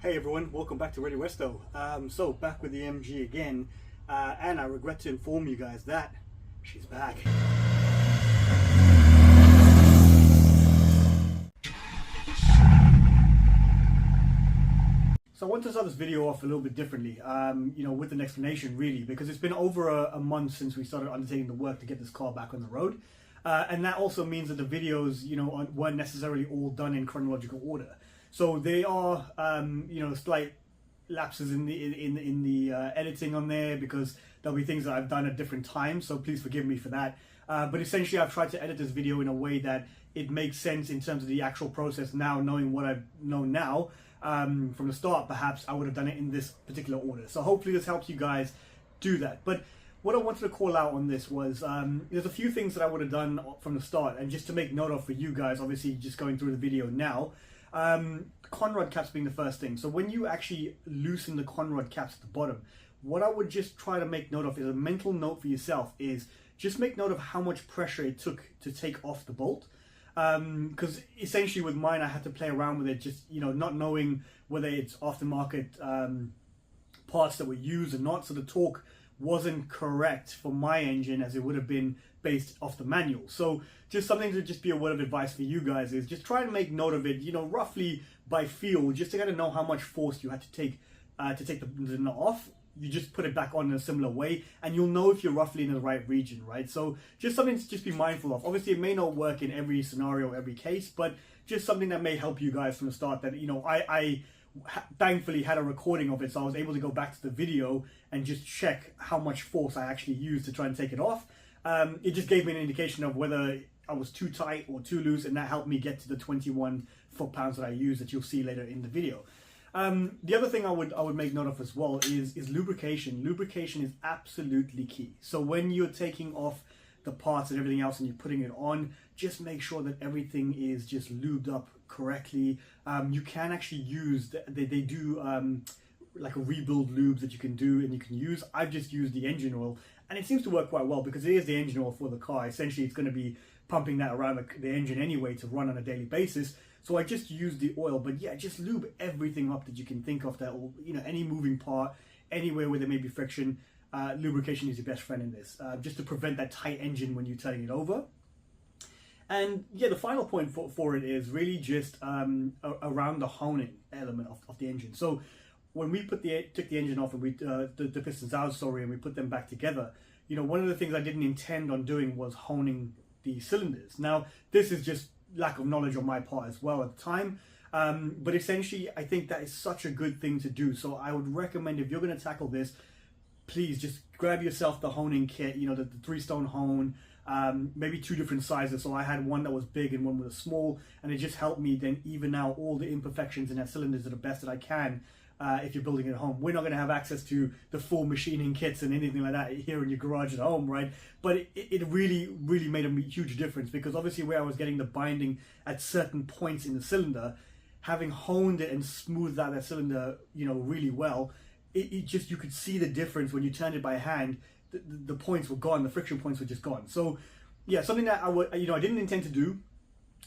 Hey everyone, welcome back to Ready Westo. So back with the MG again, and I regret to inform you guys that she's back. So I want to start this video off a little bit differently, with an explanation really, because it's been over a month since we started undertaking the work to get this car back on the road. And that also means that the videos, weren't necessarily all done in chronological order. So they are, slight lapses in the editing on there, because there'll be things that I've done at different times. So please forgive me for that. But essentially, I've tried to edit this video in a way that it makes sense in terms of the actual process now, knowing what I know now. From the start, perhaps I would have done it in this particular order. So hopefully this helps you guys do that. But what I wanted to call out on this was, there's a few things that I would have done from the start, and just to make note of for you guys, obviously just going through the video now. Conrod caps being the first thing. So when you actually loosen the Conrod caps at the bottom, what I would just try to make note of is a mental note for yourself is just make note of how much pressure it took to take off the bolt. Because essentially with mine, I had to play around with it, just, not knowing whether it's aftermarket parts that were used or not. So the torque wasn't correct for my engine as it would have been based off the manual. So just something to just be a word of advice for you guys is just try to make note of it, roughly by feel, just to kind of know how much force you had to take the nut off. You just put it back on in a similar way, and you'll know if you're roughly in the right region, right? So just something to just be mindful of. Obviously, it may not work in every scenario, every case, but just something that may help you guys from the start. That I thankfully had a recording of it, so I was able to go back to the video and just check how much force I actually used to try and take it off. It just gave me an indication of whether I was too tight or too loose, and that helped me get to the 21 foot-pounds that I use that you'll see later in the video. The other thing I would make note of as well is lubrication. Lubrication is absolutely key. So when you're taking off the parts and everything else and you're putting it on, just make sure that everything is just lubed up correctly. You can actually use, they do like a rebuild lubes that you can do and you can use. I've just used the engine oil, and it seems to work quite well because it is the engine oil for the car. Essentially, it's going to be pumping that around the engine anyway to run on a daily basis. So I just use the oil, but yeah, just lube everything up that you can think of, that, any moving part, anywhere where there may be friction. Lubrication is your best friend in this, just to prevent that tight engine when you're turning it over. And yeah, the final point for it is really just around the honing element of the engine. So when we took the engine off and we the pistons out, and we put them back together, one of the things I didn't intend on doing was honing the cylinders. Now, this is just lack of knowledge on my part as well at the time, but essentially I think that is such a good thing to do. So I would recommend, if you're going to tackle this, please just grab yourself the honing kit, the 3-stone hone, maybe 2 different sizes. So I had one that was big and one was small, and it just helped me then even out all the imperfections in that cylinder to the best that I can. If you're building it at home, we're not going to have access to the full machining kits and anything like that here in your garage at home, right? But it really made a huge difference, because obviously where I was getting the binding at certain points in the cylinder, having honed it and smoothed out that cylinder, really well, it just, you could see the difference when you turned it by hand. The points were gone, the friction points were just gone. So yeah, something that I didn't intend to do,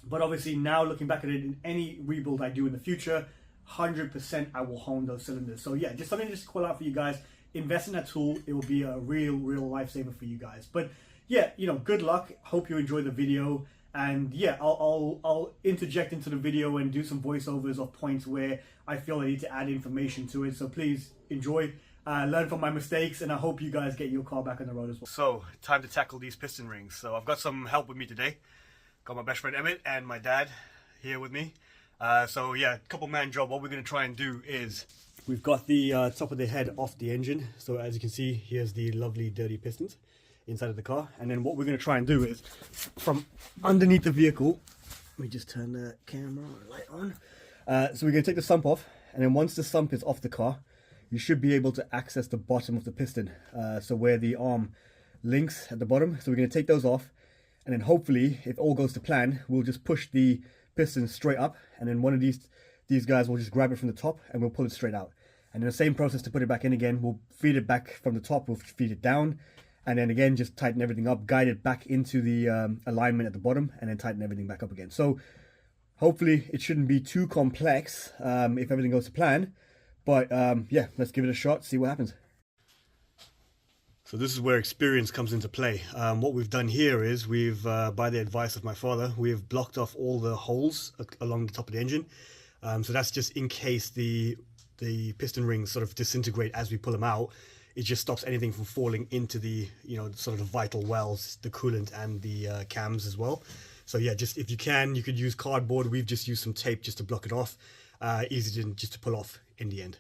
but obviously now looking back at it, in any rebuild I do in the future, 100% I will hone those cylinders. So yeah, just something to just call out for you guys. Invest in that tool. It will be a real lifesaver for you guys. But yeah, good luck. Hope you enjoy the video. And yeah, I'll interject into the video and do some voiceovers of points where I feel I need to add information to it. So please enjoy, learn from my mistakes, and I hope you guys get your car back on the road as well. So time to tackle these piston rings. So I've got some help with me today. Got my best friend Emmett and my dad here with me. So yeah, couple man job. What we're going to try and do is, we've got the top of the head off the engine. So as you can see, here's the lovely dirty pistons inside of the car. And then what we're going to try and do is, from underneath the vehicle, let me just turn the camera light on. So we're going to take the sump off, and then once the sump is off the car, you should be able to access the bottom of the piston. So where the arm links at the bottom. So we're going to take those off, and then hopefully, if all goes to plan, we'll just push the piston straight up, and then one of these guys will just grab it from the top and we'll pull it straight out. And then the same process to put it back in again. We'll feed it back from the top, we'll feed it down, and then again just tighten everything up, guide it back into the alignment at the bottom, and then tighten everything back up again. So Hopefully it shouldn't be too complex if everything goes to plan. But yeah, let's give it a shot, see what happens. So this is where experience comes into play. What we've done here is we've, by the advice of my father, we've blocked off all the holes along the top of the engine. So that's just in case the piston rings sort of disintegrate as we pull them out. It just stops anything from falling into the, you know, sort of the vital wells, the coolant and the cams as well. So yeah, just if you can, you could use cardboard. We've just used some tape just to block it off. Easy just to pull off in the end.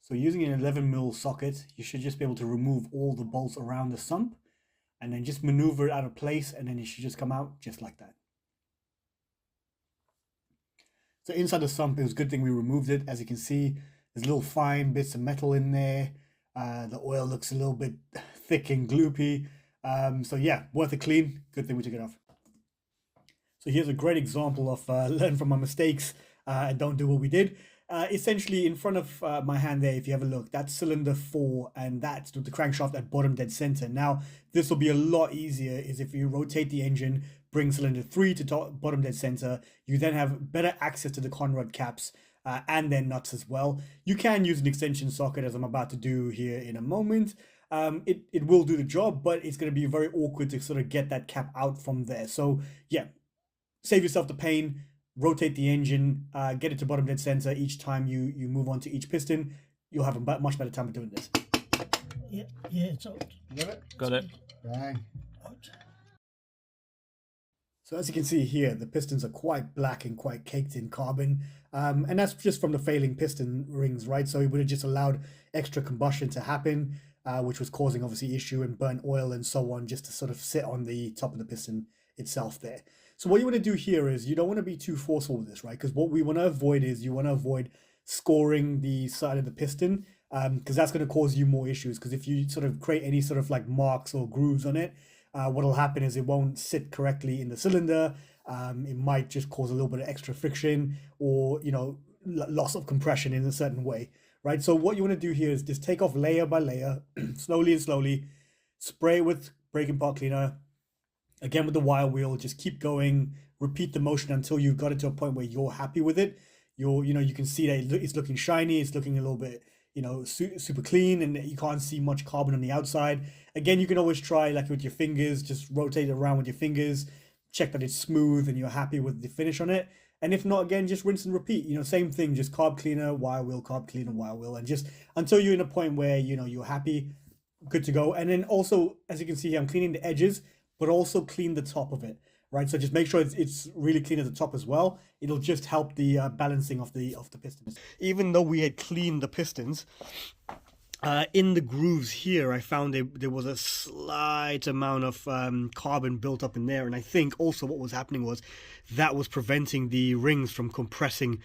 So using an 11mm socket, you should just be able to remove all the bolts around the sump and then just maneuver it out of place, and then it should just come out just like that. So inside the sump, it was a good thing we removed it. As you can see, there's little fine bits of metal in there. The oil looks a little bit thick and gloopy. So yeah, worth a clean. Good thing we took it off. So here's a great example of learn from my mistakes and don't do what we did. Essentially, in front of my hand there, if you have a look, that's cylinder 4, and that's the crankshaft at bottom dead center. Now, this will be a lot easier is if you rotate the engine, bring cylinder 3 to bottom dead center. You then have better access to the conrod caps and their nuts as well. You can use an extension socket, as I'm about to do here in a moment. It will do the job, but it's going to be very awkward to sort of get that cap out from there. So yeah, save yourself the pain. Rotate the engine, get it to bottom dead center each time you move on to each piston. You'll have a much better time of doing this. Yeah, it's out. Got it? Got it. Bang. Out. So as you can see here, the pistons are quite black and quite caked in carbon. And that's just from the failing piston rings, right? So it would have just allowed extra combustion to happen, which was causing obviously issue and burnt oil and so on, just to sort of sit on the top of the piston itself there. So what you want to do here is you don't want to be too forceful with this, right? Because what we want to avoid is you want to avoid scoring the side of the piston, because that's going to cause you more issues. Because if you sort of create any sort of like marks or grooves on it, what will happen is it won't sit correctly in the cylinder. It might just cause a little bit of extra friction or, you know, loss of compression in a certain way, right? So what you want to do here is just take off layer by layer, slowly and slowly, spray with braking part cleaner. Again, with the wire wheel, just keep going, repeat the motion until you've got it to a point where you're happy with it. You know, you can see that it's looking shiny, it's looking a little bit, you know, super clean, and you can't see much carbon on the outside. Again, you can always try like with your fingers, just rotate it around with your fingers, check that it's smooth and you're happy with the finish on it. And if not, again, just rinse and repeat, you know, same thing, just carb cleaner, wire wheel, carb cleaner, wire wheel, and just until you're in a point where, you know, you're happy, good to go. And then also, as you can see here, I'm cleaning the edges, but also clean the top of it, right? So just make sure it's really clean at the top as well. It'll just help the balancing of the pistons. Even though we had cleaned the pistons, in the grooves here, I found there was a slight amount of carbon built up in there. And I think also what was happening was that was preventing the rings from compressing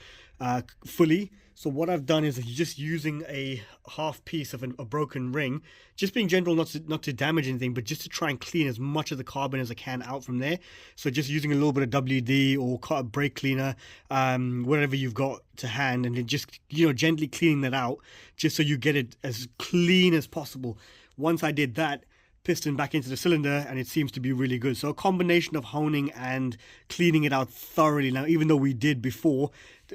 fully. So what I've done is just using a half piece of a broken ring, just being gentle, not to damage anything, but just to try and clean as much of the carbon as I can out from there. So just using a little bit of WD or brake cleaner, whatever you've got to hand, and then just, you know, gently cleaning that out, just so you get it as clean as possible. Once I did that, piston back into the cylinder, and it seems to be really good. So a combination of honing and cleaning it out thoroughly. Now, even though we did before,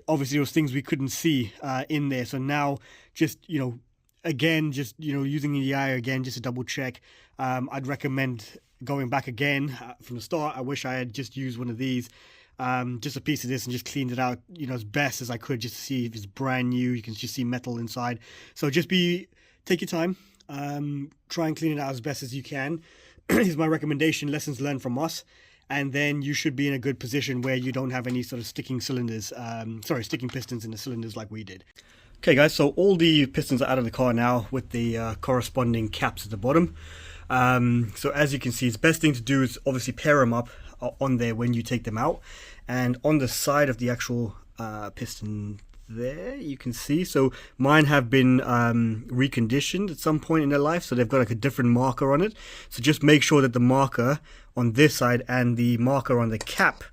obviously there was things we couldn't see in there. So now just, you know, again, just, you know, using the eye again, just to double check. I'd recommend going back again from the start. I wish I had just used one of these, just a piece of this, and just cleaned it out, you know, as best as I could, just to see if it's brand new. You can just see metal inside. So just take your time. Try and clean it out as best as you can. Is my recommendation. Lessons learned from us, and then you should be in a good position where you don't have any sort of sticking pistons in the cylinders like we did. Okay guys, so all the pistons are out of the car now with the corresponding caps at the bottom. So as you can see, the best thing to do is obviously pair them up on there when you take them out, and on the side of the actual piston there you can see, so mine have been reconditioned at some point in their life, so they've got like a different marker on it. So just make sure that the marker on this side and the marker on the cap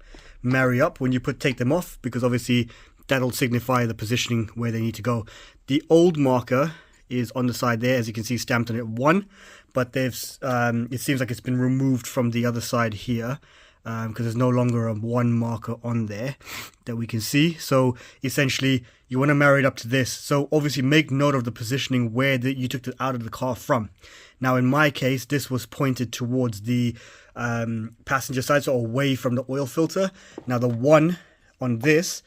marry up when you take them off, because obviously that'll signify the positioning where they need to go. The old marker is on the side there, as you can see, stamped on it 1, but they've it seems like it's been removed from the other side here. because there's no longer a one marker on there that we can see. So essentially you want to marry it up to this. So obviously make note of the positioning where you took it out of the car from. Now in my case, this was pointed towards the passenger side, so away from the oil filter. Now the one on this,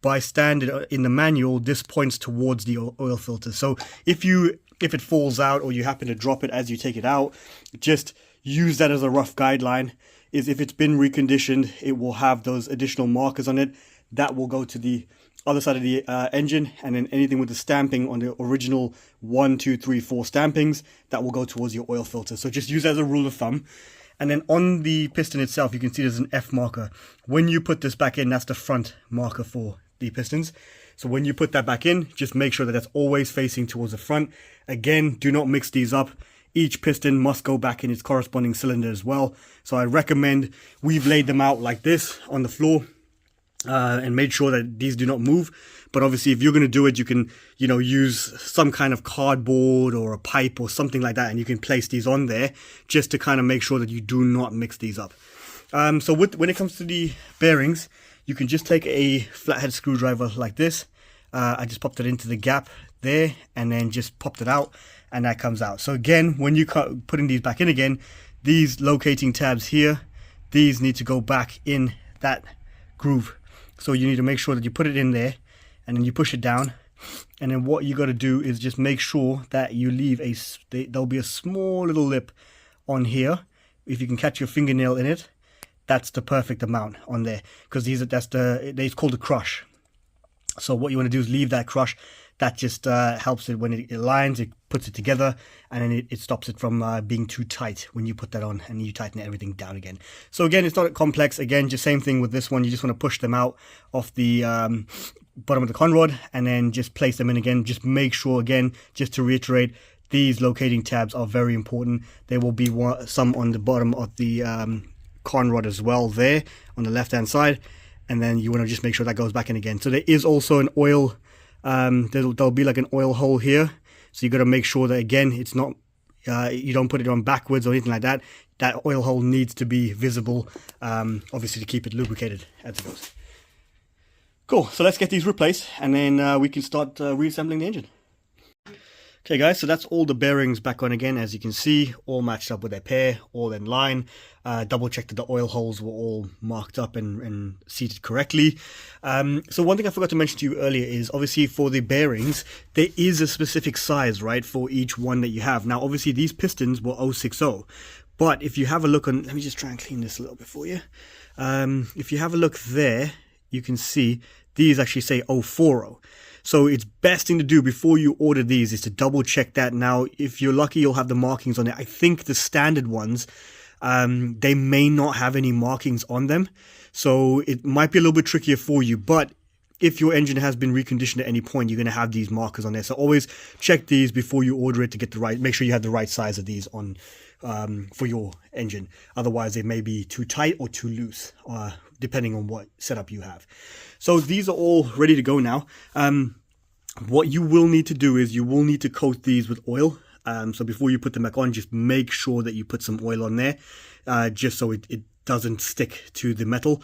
by standard in the manual, this points towards the oil filter. So if it falls out or you happen to drop it as you take it out, just use that as a rough guideline. Is if it's been reconditioned, it will have those additional markers on it that will go to the other side of the engine, and then anything with the stamping on the original 1, 2, 3, 4 stampings, that will go towards your oil filter. So just use that as a rule of thumb. And then on the piston itself, you can see there's an F marker. When you put this back in, that's the front marker for the pistons. So when you put that back in, just make sure that that's always facing towards the front. Again, do not mix these up. Each piston must go back in its corresponding cylinder as well. So I recommend, we've laid them out like this on the floor and made sure that these do not move. But obviously if you're going to do it, you can, use some kind of cardboard or a pipe or something like that, and you can place these on there just to kind of make sure that you do not mix these up. So when it comes to the bearings, you can just take a flathead screwdriver like this. I just popped it into the gap there and then just popped it out, and that comes out. So again, when you putting these back in again, these locating tabs here, these need to go back in that groove. So you need to make sure that you put it in there and then you push it down. And then what you got to do is just make sure that you leave there'll be a small little lip on here. If you can catch your fingernail in it, that's the perfect amount on there, because it's called a crush. So what you want to do is leave that crush. That just helps it when it aligns, it puts it together, and then it stops it from being too tight when you put that on and you tighten everything down again. So again, it's not complex. Again, just same thing with this one. You just want to push them out off the bottom of the conrod and then just place them in again. Just make sure, again, just to reiterate, these locating tabs are very important. There will be some on the bottom of the conrod as well there on the left hand side, and then you want to just make sure that goes back in again. So there is also an oil, there'll be like an oil hole here, so you got to make sure that again it's not you don't put it on backwards or anything like that. That oil hole needs to be visible, obviously, to keep it lubricated as it goes. Cool, so let's get these replaced and then we can start reassembling the engine. Okay guys, so that's all the bearings back on again. As you can see, all matched up with their pair, all in line. Double check that the oil holes were all marked up and seated correctly. So one thing I forgot to mention to you earlier is obviously for the bearings, there is a specific size, right, for each one that you have. Now obviously these pistons were 060, but if you have a look on, let me just try and clean this a little bit for you. If you have a look there, you can see these actually say 040. So it's best thing to do before you order these is to double check that. Now, if you're lucky, you'll have the markings on it. I think the standard ones, they may not have any markings on them. So it might be a little bit trickier for you. But if your engine has been reconditioned at any point, you're going to have these markers on there. So always check these before you order it to get the right, make sure you have the right size of these on for your engine. Otherwise, they may be too tight or too loose, depending on what setup you have. So these are all ready to go now. What you will need to do is you will need to coat these with oil. So before you put them back on, just make sure that you put some oil on there, just so it doesn't stick to the metal.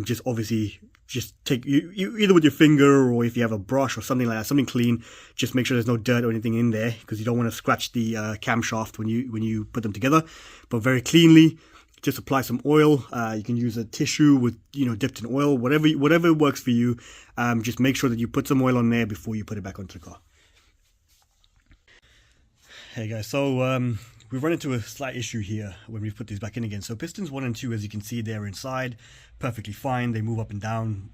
Just obviously, just take you either with your finger or if you have a brush or something like that, something clean. Just make sure there's no dirt or anything in there, because you don't want to scratch the camshaft when you put them together. But very cleanly, just apply some oil. You can use a tissue with dipped in oil, whatever works for you. Just make sure that you put some oil on there before you put it back onto the car. Hey guys, so we've run into a slight issue here when we put these back in again. So pistons 1 and 2, as you can see, they're inside perfectly fine. They move up and down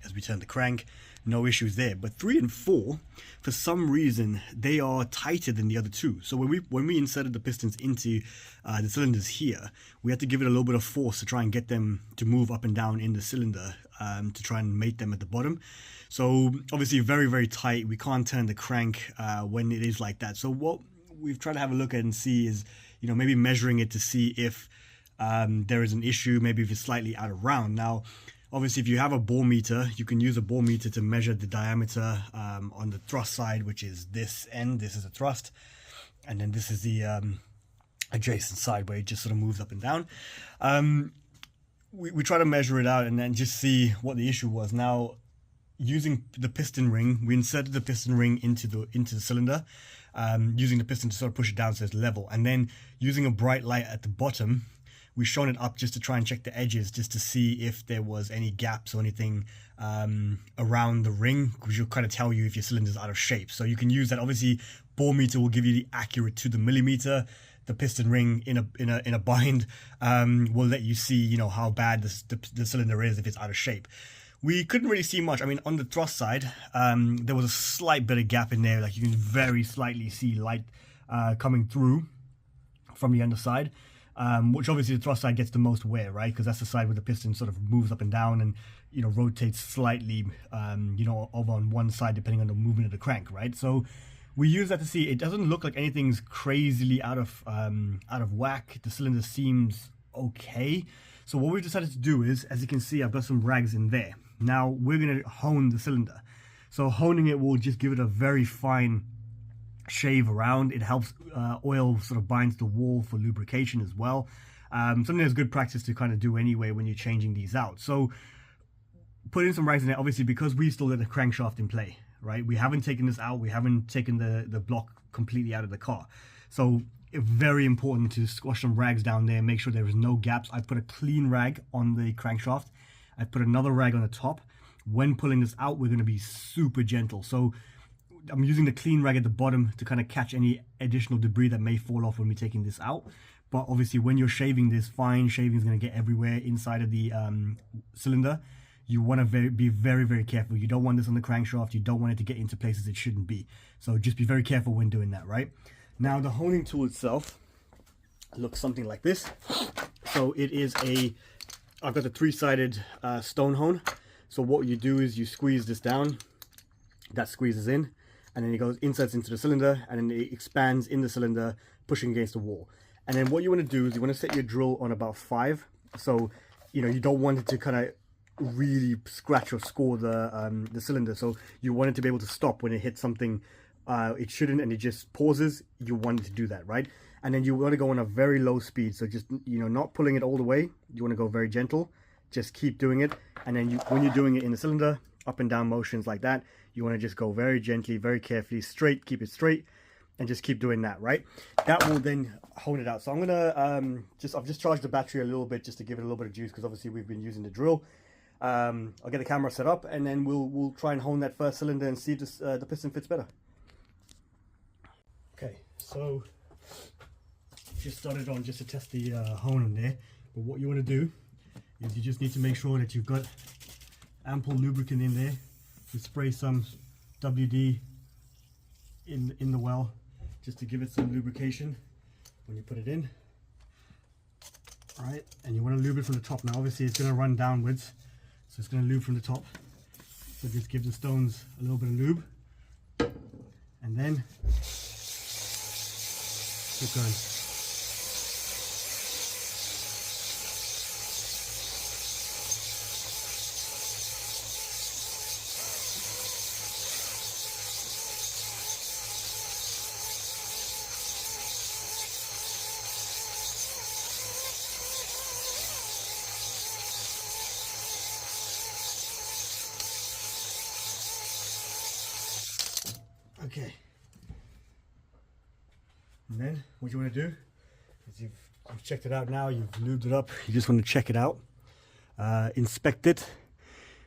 as we turn the crank. No issues there. But 3 and 4, for some reason, they are tighter than the other two. So when we inserted the pistons into the cylinders here, we had to give it a little bit of force to try and get them to move up and down in the cylinder to try and mate them at the bottom. So obviously very, very tight. We can't turn the crank when it is like that. So what we've tried to have a look at and see is, maybe measuring it to see if there is an issue, maybe if it's slightly out of round. Now, obviously, if you have a bore meter, you can use a bore meter to measure the diameter on the thrust side, which is this end. This is a thrust. And then this is the adjacent side where it just sort of moves up and down. we try to measure it out and then just see what the issue was. Now, using the piston ring, we inserted the piston ring into the cylinder, using the piston to sort of push it down so it's level, and then using a bright light at the bottom, we shone it up just to try and check the edges, just to see if there was any gaps or anything around the ring, which will kind of tell you if your cylinder's out of shape. So you can use that. Obviously, bore meter will give you the accurate to the millimeter. The piston ring in a bind will let you see, you know, how bad the cylinder is if it's out of shape. We couldn't really see much. I mean, on the thrust side, there was a slight bit of gap in there. Like you can very slightly see light coming through from the underside, which obviously the thrust side gets the most wear, right? Because that's the side where the piston sort of moves up and down and, you know, rotates slightly, you know, over on one side depending on the movement of the crank, right? So we use that to see. It doesn't look like anything's crazily out of whack. The cylinder seems okay. So what we've decided to do is, as you can see, I've got some rags in there. Now we're going to hone the cylinder. So honing it will just give it a very fine shave around. It helps oil sort of binds the wall for lubrication as well. Something that's good practice to kind of do anyway when you're changing these out. So put in some rags in there, obviously, because we still got the crankshaft in play, right? We haven't taken this out. We haven't taken the block completely out of the car. So it's very important to squash some rags down there, make sure there is no gaps. I put a clean rag on the crankshaft. I put another rag on the top. When pulling this out, we're going to be super gentle. So I'm using the clean rag at the bottom to kind of catch any additional debris that may fall off when we're taking this out. But obviously when you're shaving this, fine shaving is going to get everywhere inside of the cylinder. You want to be very, very careful. You don't want this on the crankshaft. You don't want it to get into places it shouldn't be. So just be very careful when doing that, right? Now the honing tool itself looks something like this. So it is I've got the three-sided stone hone. So what you do is you squeeze this down, that squeezes in, and then it goes inserts into the cylinder, and then it expands in the cylinder, pushing against the wall. And then what you want to do is you want to set your drill on about 5. So, you know, you don't want it to kind of really scratch or score the cylinder. So you want it to be able to stop when it hits something it shouldn't, and it just pauses. You want it to do that, right? And then you want to go on a very low speed. So just, you know, not pulling it all the way. You want to go very gentle. Just keep doing it. And then when you're doing it in the cylinder, up and down motions like that, you want to just go very gently, very carefully, straight, keep it straight, and just keep doing that, right? That will then hone it out. So I'm gonna I've just charged the battery a little bit just to give it a little bit of juice, because obviously we've been using the drill. I'll get the camera set up, and then we'll try and hone that first cylinder and see if the piston fits better. Okay, so just started on just to test the hone on there. But what you want to do is you just need to make sure that you've got ample lubricant in there. You spray some WD in the well just to give it some lubrication when you put it in. All right, and you want to lube it from the top. Now obviously it's going to run downwards, so it's going to lube from the top. So just give the stones a little bit of lube, and then keep going. Okay, and then what you want to do is you've checked it out now, you've lubed it up, you just want to check it out, inspect it.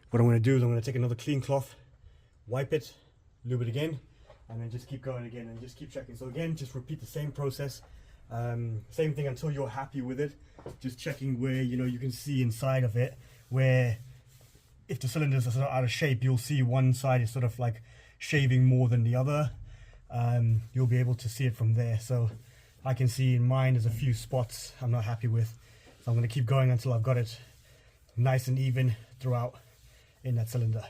What I'm going to do is I'm going to take another clean cloth, wipe it, lube it again, and then just keep going again and just keep checking. So again, just repeat the same process, same thing until you're happy with it. Just checking where, you know, you can see inside of it where if the cylinders are sort of out of shape, you'll see one side is sort of like shaving more than the other. You'll be able to see it from there. So I can see in mine there's a few spots I'm not happy with, so I'm going to keep going until I've got it nice and even throughout in that cylinder.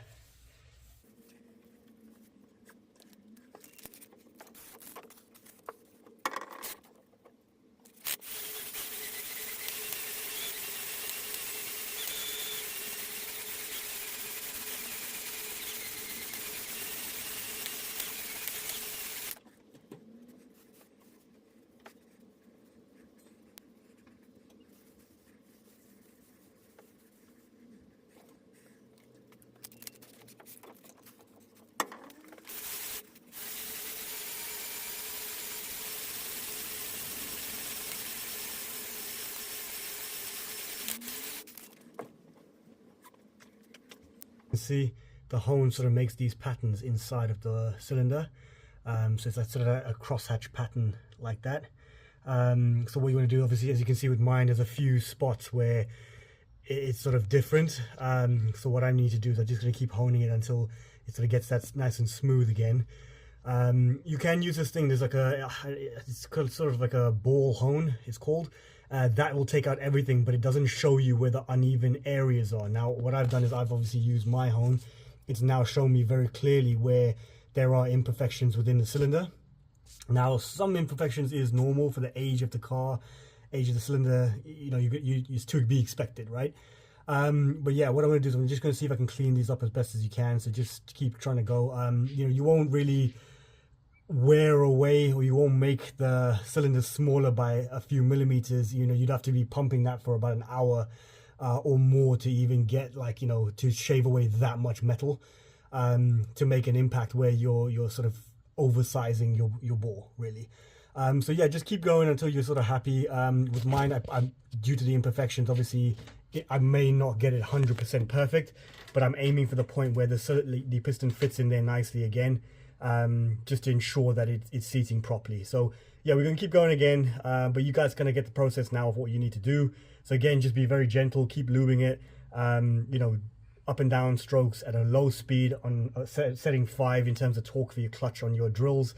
see, the hone sort of makes these patterns inside of the cylinder. So it's like sort of a crosshatch pattern like that. So what you want to do, obviously, as you can see with mine, there's a few spots where it's sort of different. So what I need to do is I'm just going to keep honing it until it sort of gets that nice and smooth again. You can use this thing, there's like it's called sort of like a ball hone, it's called. That will take out everything, but it doesn't show you where the uneven areas are. Now what I've done is I've obviously used my hone. It's now shown me very clearly where there are imperfections within the cylinder. Now some imperfections is normal for the age of the car, age of the cylinder, you know, it's to be expected, right? But yeah, what I'm going to do is I'm just going to see if I can clean these up as best as you can. So just keep trying to go. You know, you won't really wear away, or you won't make the cylinder smaller by a few millimeters. You know, you'd have to be pumping that for about an hour or more to even get, like, you know, to shave away that much metal to make an impact where you're sort of oversizing your bore, really. So yeah, just keep going until you're sort of happy. With mine, I'm due to the imperfections, obviously I may not get it 100% perfect, but I'm aiming for the point where the piston fits in there nicely again, just to ensure that it's seating properly. So yeah, we're going to keep going again, but you guys kind of get the process now of what you need to do. So again, just be very gentle, keep lubing it, you know, up and down strokes at a low speed on setting 5 in terms of torque for your clutch on your drills,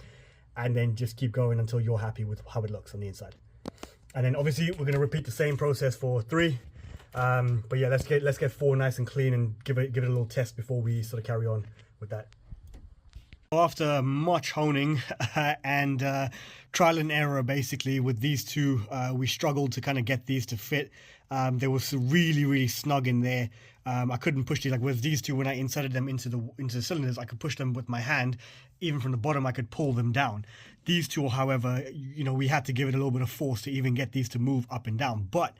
and then just keep going until you're happy with how it looks on the inside. And then obviously we're going to repeat the same process for 3. But yeah, let's get 4 nice and clean and give it a little test before we sort of carry on with that. After much honing and trial and error, basically, with these two, we struggled to kind of get these to fit. They were really snug in there. I couldn't push these, like with these two, when I inserted them into the cylinders, I could push them with my hand. Even from the bottom, I could pull them down. These two, however, you know, we had to give it a little bit of force to even get these to move up and down. But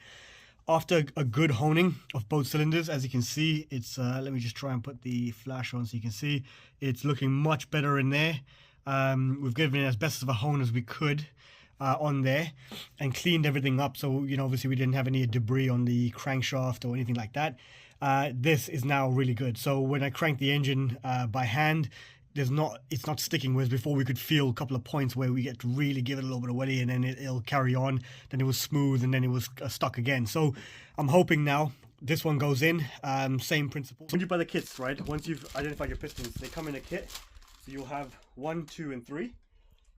after a good honing of both cylinders, as you can see, it's let me just try and put the flash on so you can see it's looking much better in there. We've given it as best of a hone as we could on there and cleaned everything up, so you know, obviously we didn't have any debris on the crankshaft or anything like that. This is now really good. So when I crank the engine by hand, it's not sticking, whereas before we could feel a couple of points where we get to really give it a little bit of wetty, and then it'll carry on, then it was smooth, and then it was stuck again. So I'm hoping now this one goes in, same principle. When you buy the kits, right, once you've identified your pistons, they come in a kit. So you'll have 1, 2, and 3.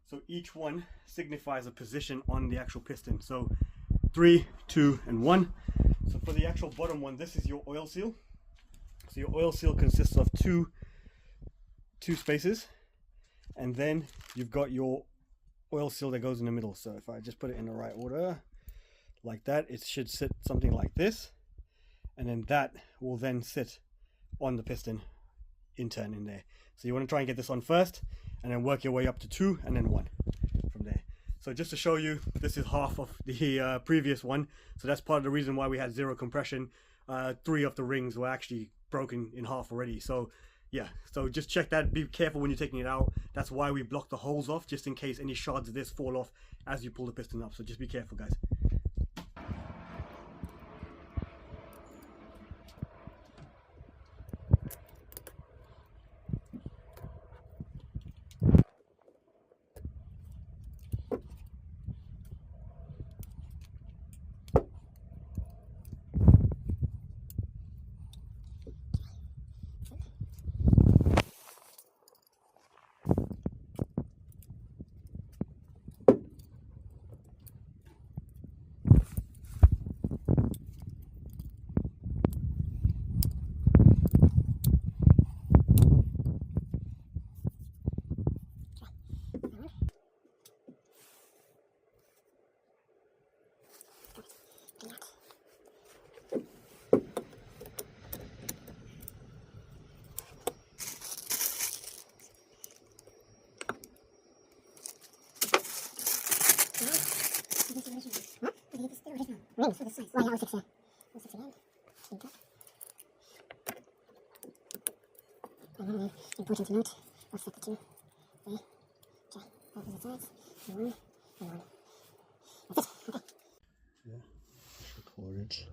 So each one signifies a position on the actual piston. So 3, 2, and 1. So for the actual bottom one, this is your oil seal. So your oil seal consists of two spaces, and then you've got your oil seal that goes in the middle. So if I just put it in the right order like that, it should sit something like this, and then that will then sit on the piston in turn in there. So you want to try and get this on first, and then work your way up to 2 and then 1 from there. So just to show you, this is half of the previous one, so that's part of the reason why we had 0 compression. 3 of the rings were actually broken in half already. So yeah, so just check that, be careful when you're taking it out. That's why we block the holes off, just in case any shards of this fall off as you pull the piston up. So just be careful, guys. Important to note, offset the 2, 3, try, opposite sides, 1, and 1. That's it, okay. Yeah, record it.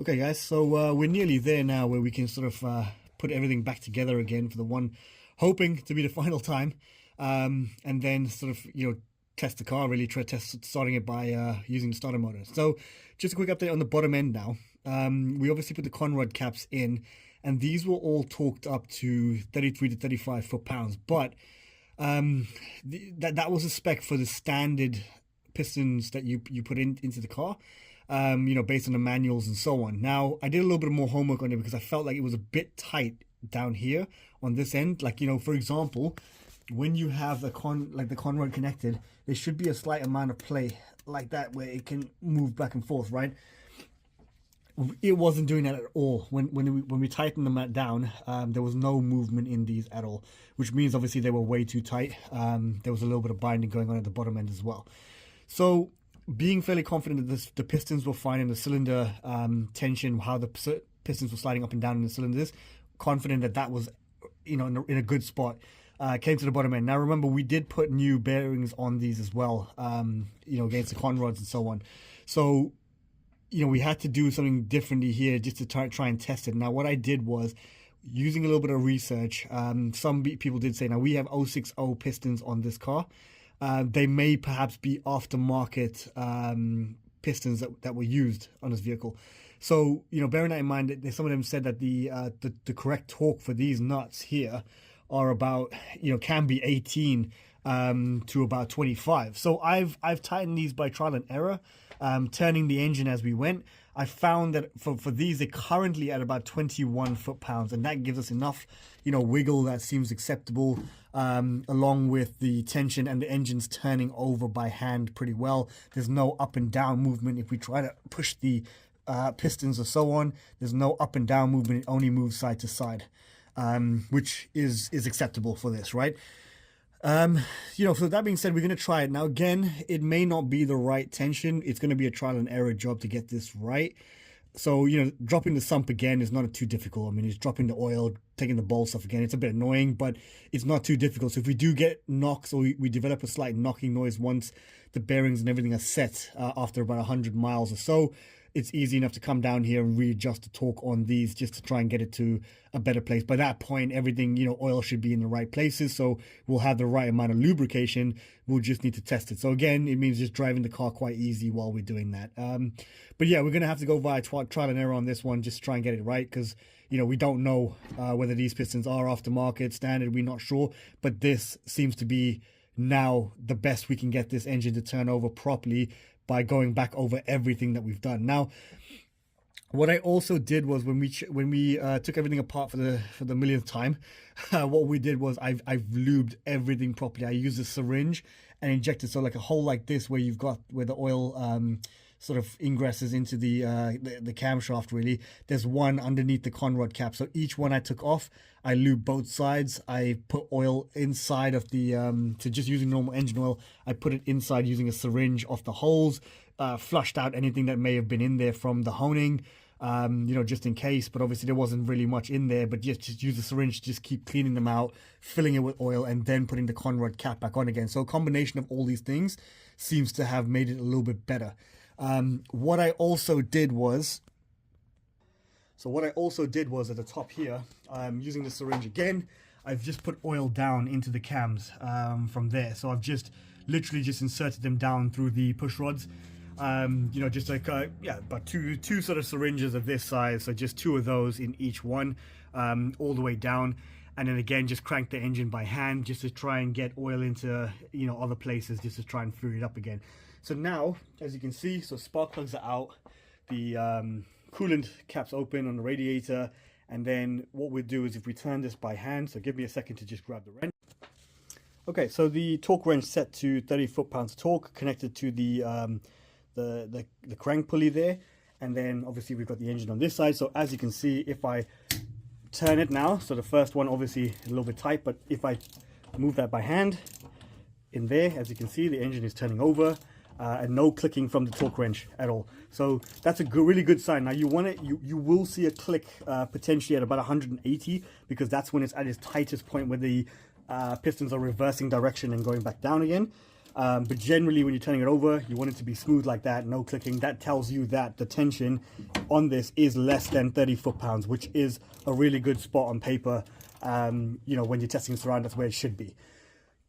Okay guys, so we're nearly there now where we can sort of put everything back together again for the one, hoping to be the final time, and then sort of, you know, test the car, really try to test starting it by using the starter motor. So just a quick update on the bottom end now. We obviously put the Conrod caps in, and these were all torqued up to 33 to 35 foot-pounds, but that was a spec for the standard pistons that you put into the car. You know, based on the manuals and so on. Now, I did a little bit more homework on it because I felt like it was a bit tight down here on this end. Like, you know, for example, when you have the Conrod connected, there should be a slight amount of play like that where it can move back and forth, right? It wasn't doing that at all. When we tightened them down, there was no movement in these at all, which means obviously they were way too tight. There was a little bit of binding going on at the bottom end as well. So, being fairly confident that the pistons were fine in the cylinder tension, how the pistons were sliding up and down in the cylinders, confident that that was, you know, in a good spot, came to the bottom end. Now remember, we did put new bearings on these as well, you know, against the conrods and so on. So, you know, we had to do something differently here just to try and test it. Now what I did was, using a little bit of research, some people did say, now we have 060 pistons on this car. They may perhaps be aftermarket pistons that were used on this vehicle. So, you know, bearing that in mind, that some of them said that the correct torque for these nuts here are about, you know, can be 18 to about 25. So I've tightened these by trial and error, turning the engine as we went. I found that for these, they're currently at about 21 foot-pounds, and that gives us enough, you know, wiggle that seems acceptable, along with the tension, and the engine's turning over by hand pretty well. There's no up and down movement if we try to push the pistons or so on. There's no up and down movement. It only moves side to side, which is acceptable for this, right? You know, so that being said, we're going to try it. Now, again, it may not be the right tension. It's going to be a trial and error job to get this right. So, you know, dropping the sump again is not too difficult. I mean, it's dropping the oil, taking the bolts off again. It's a bit annoying, but it's not too difficult. So if we do get knocks, or we develop a slight knocking noise once the bearings and everything are set after about 100 miles or so, it's easy enough to come down here and readjust the torque on these just to try and get it to a better place. By that point, everything, you know, oil should be in the right places, so we'll have the right amount of lubrication. We'll just need to test it. So again, it means just driving the car quite easy while we're doing that. But yeah, we're going to have to go via trial and error on this one, just to try and get it right, because, you know, we don't know whether these pistons are aftermarket, standard, we're not sure. But this seems to be now the best we can get this engine to turn over properly, by going back over everything that we've done. Now, what I also did was, when we took everything apart for the millionth time, what we did was I've lubed everything properly. I used a syringe and injected, so like a hole like this where the oil sort of ingresses into the camshaft. Really, there's one underneath the Conrod cap. So each one I took off, I lubed both sides. I put oil inside of the to just using normal engine oil. I put it inside using a syringe off the holes, flushed out anything that may have been in there from the honing, you know, just in case. But obviously there wasn't really much in there. But just use the syringe to just keep cleaning them out, filling it with oil, and then putting the Conrod cap back on again. So a combination of all these things seems to have made it a little bit better. What I also did was at the top here, using the syringe again, I've just put oil down into the cams from there. So I've just literally just inserted them down through the push rods. You know, just like about two sort of syringes of this size, so just two of those in each one, all the way down. And then again, just crank the engine by hand just to try and get oil into, you know, other places, just to try and fill it up again. So now, as you can see, so spark plugs are out, the coolant cap's open on the radiator, and then what we'll do is if we turn this by hand, so give me a second to just grab the wrench. Okay, so the torque wrench set to 30 foot-pounds torque, connected to the crank pulley there, and then obviously we've got the engine on this side. So as you can see, if I turn it now, so the first one obviously a little bit tight, but if I move that by hand, in there, as you can see, the engine is turning over. And no clicking from the torque wrench at all. So that's a really good sign. Now you want it, you will see a click potentially at about 180, because that's when it's at its tightest point, where the pistons are reversing direction and going back down again. But generally when you're turning it over, you want it to be smooth like that, no clicking. That tells you that the tension on this is less than 30 foot-pounds, which is a really good spot on paper. You know, when you're testing this around, that's where it should be.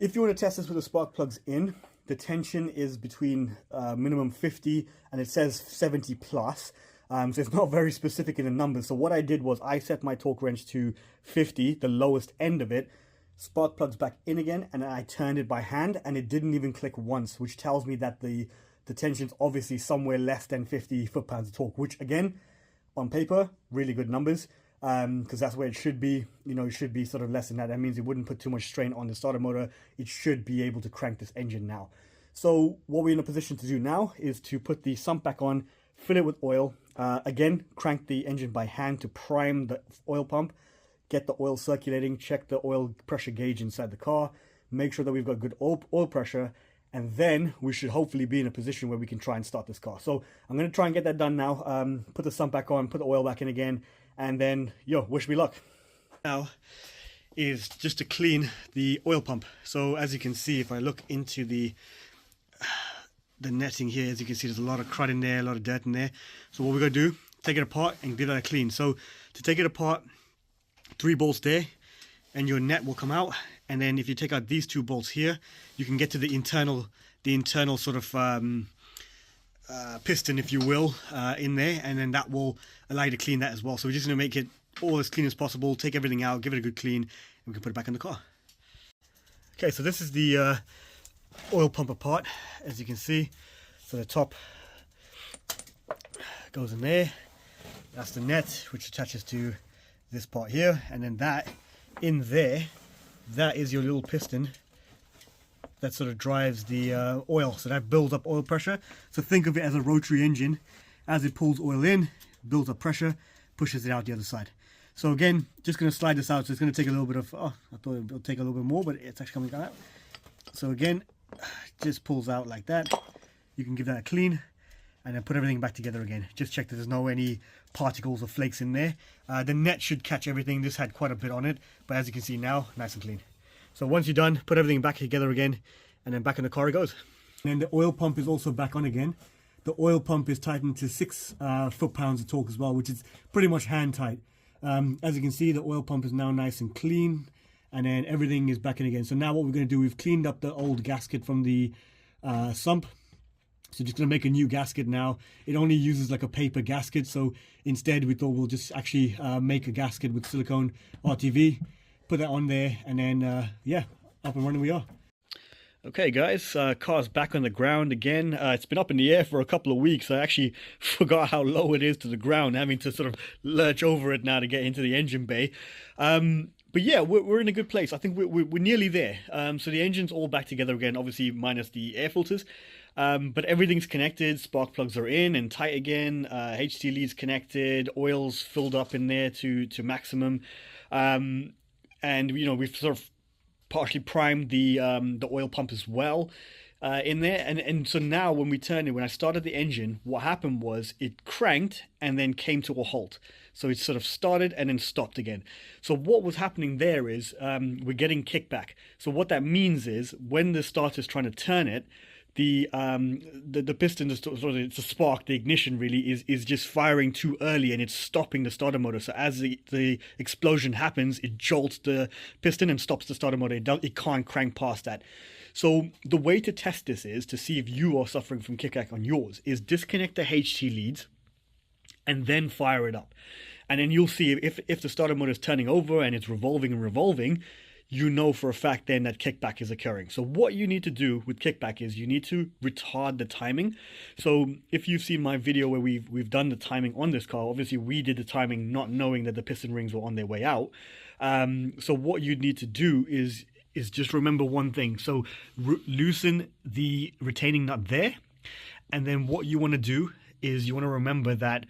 If you want to test this with the spark plugs in, the tension is between minimum 50 and it says 70 plus. So it's not very specific in the numbers. So what I did was I set my torque wrench to 50, the lowest end of it, spark plugs back in again, and I turned it by hand and it didn't even click once, which tells me that the tension's obviously somewhere less than 50 foot-pounds of torque, which again, on paper, really good numbers, because that's where it should be. You know, it should be sort of less than that. That means it wouldn't put too much strain on the starter motor. It should be able to crank this engine now. So what we're in a position to do now is to put the sump back on, fill it with oil, again, crank the engine by hand to prime the oil pump, get the oil circulating, check the oil pressure gauge inside the car, make sure that we've got good oil pressure, and then we should hopefully be in a position where we can try and start this car. So I'm going to try and get that done now, put the sump back on, put the oil back in again, and then, wish me luck. Now is just to clean the oil pump. So as you can see, if I look into the netting here, as you can see, there's a lot of crud in there, a lot of dirt in there. So what we're going to do, take it apart and give that a clean. So to take it apart, 3 bolts there and your net will come out, and then if you take out these 2 bolts here, you can get to the internal sort of piston, if you will, in there, and then that will allow you to clean that as well. So we're just going to make it all as clean as possible, take everything out, give it a good clean, and we can put it back in the car. Okay, so this is the oil pump apart, as you can see. So the top goes in there, that's the net which attaches to this part here, and then that in there, that is your little piston that sort of drives the oil. So that builds up oil pressure. So think of it as a rotary engine. As it pulls oil in, builds up pressure, pushes it out the other side. So again, just going to slide this out. So it's going to take a little bit of, I thought it would take a little bit more, but it's actually coming out. So again, just pulls out like that. You can give that a clean and then put everything back together again. Just check that there's no any particles or flakes in there. The net should catch everything. This had quite a bit on it, but as you can see now, nice and clean. So once you're done, put everything back together again, and then back in the car it goes. And then the oil pump is also back on again. The oil pump is tightened to 6 foot-pounds of torque as well, which is pretty much hand tight. As you can see, the oil pump is now nice and clean, and then everything is back in again. So now what we're going to do, we've cleaned up the old gasket from the sump. So just going to make a new gasket now. It only uses like a paper gasket, so instead we thought we'll just actually make a gasket with silicone RTV, put that on there, and then yeah, up and running we are. Okay guys, car's back on the ground again. It's been up in the air for a couple of weeks. I actually forgot how low it is to the ground, having to sort of lurch over it now to get into the engine bay. But yeah, we're in a good place. I think we're nearly there. So the engine's all back together again, obviously minus the air filters. But everything's connected, spark plugs are in and tight again, HT leads connected, oil's filled up in there to maximum. And we've sort of partially primed the oil pump as well in there, and so now when we turned it, when I started the engine, what happened was it cranked and then came to a halt. So it sort of started and then stopped again. So what was happening there is we're getting kickback. So what that means is when the starter's trying to turn it, the piston, it's a spark, the ignition really is just firing too early and it's stopping the starter motor. So as the explosion happens, it jolts the piston and stops the starter motor. It can't crank past that. So the way to test this is to see if you are suffering from kickback on yours is disconnect the HT leads and then fire it up. And then you'll see if the starter motor is turning over and it's revolving and revolving, you know for a fact then that kickback is occurring. So what you need to do with kickback is you need to retard the timing. So if you've seen my video where we've done the timing on this car, obviously we did the timing not knowing that the piston rings were on their way out. So what you need to do is just remember one thing. So loosen the retaining nut there. And then what you want to do is you want to remember that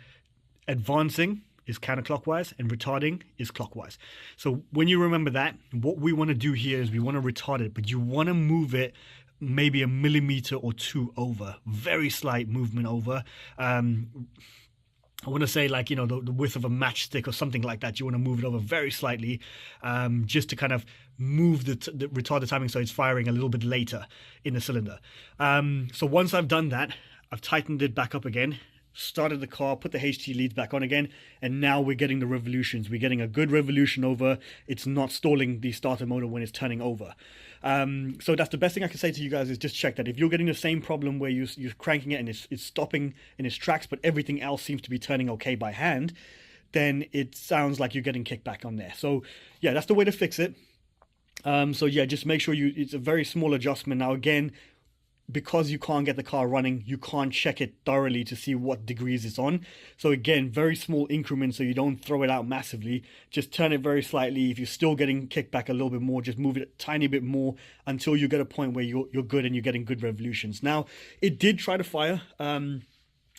advancing is counterclockwise and retarding is clockwise. So when you remember that, what we want to do here is we want to retard it, but you want to move it maybe a millimeter or two over, very slight movement over. I want to say like, you know, the width of a matchstick or something like that. You want to move it over very slightly, just to kind of move the retarded timing so it's firing a little bit later in the cylinder. So once I've done that, I've tightened it back up again, started the car, put the HT leads back on again, and now we're getting the revolutions. We're getting a good revolution over. It's not stalling the starter motor when it's turning over. So that's the best thing I can say to you guys, is just check that. If you're getting the same problem where you're cranking it and it's stopping in its tracks, but everything else seems to be turning okay by hand, then it sounds like you're getting kickback on there. So yeah, that's the way to fix it. So yeah, just make sure it's a very small adjustment. Now again, because you can't get the car running, you can't check it thoroughly to see what degrees it's on. So again, very small increments so you don't throw it out massively. Just turn it very slightly. If you're still getting kickback a little bit more, just move it a tiny bit more until you get a point where you're good and you're getting good revolutions. Now, it did try to fire.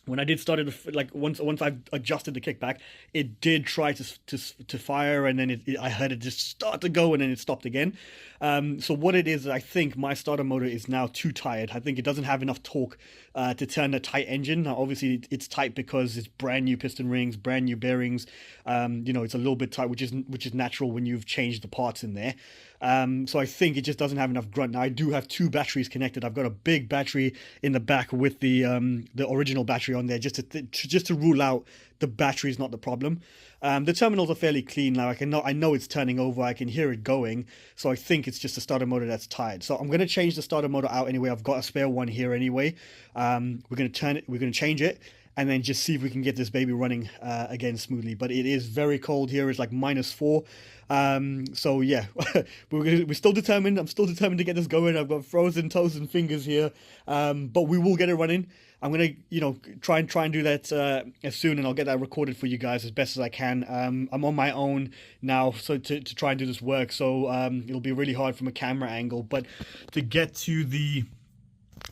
When I did start it, like once I adjusted the kickback, it did try to fire, and then I heard it just start to go, and then it stopped again. So what it is, I think my starter motor is now too tired. I think it doesn't have enough torque to turn a tight engine. Now, obviously, it's tight because it's brand new piston rings, brand new bearings. You know, it's a little bit tight, which is natural when you've changed the parts in there. So I think it just doesn't have enough grunt. Now, I do have two batteries connected. I've got a big battery in the back with the original battery on there, just to rule out the battery is not the problem. The terminals are fairly clean now. I know it's turning over. I can hear it going. So I think it's just the starter motor that's tired. So I'm going to change the starter motor out anyway. I've got a spare one here anyway. We're going to change it, and then just see if we can get this baby running again smoothly. But it is very cold here. It's like -4. So yeah, we're still determined. I'm still determined to get this going. I've got frozen toes and fingers here, but we will get it running. I'm gonna, you know, try and do that as soon, and I'll get that recorded for you guys as best as I can. I'm on my own now, so to try and do this work. So it'll be really hard from a camera angle, but to get to the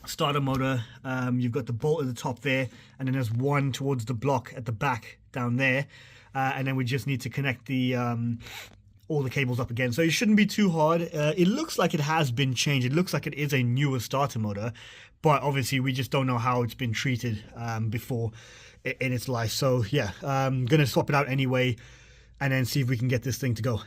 starter motor, you've got the bolt at the top there, and then there's one towards the block at the back down there, and then we just need to connect the all the cables up again. So it shouldn't be too hard. It looks like it has been changed. It looks like it is a newer starter motor, but obviously we just don't know how it's been treated before in its life. So yeah, I'm gonna swap it out anyway and then see if we can get this thing to go.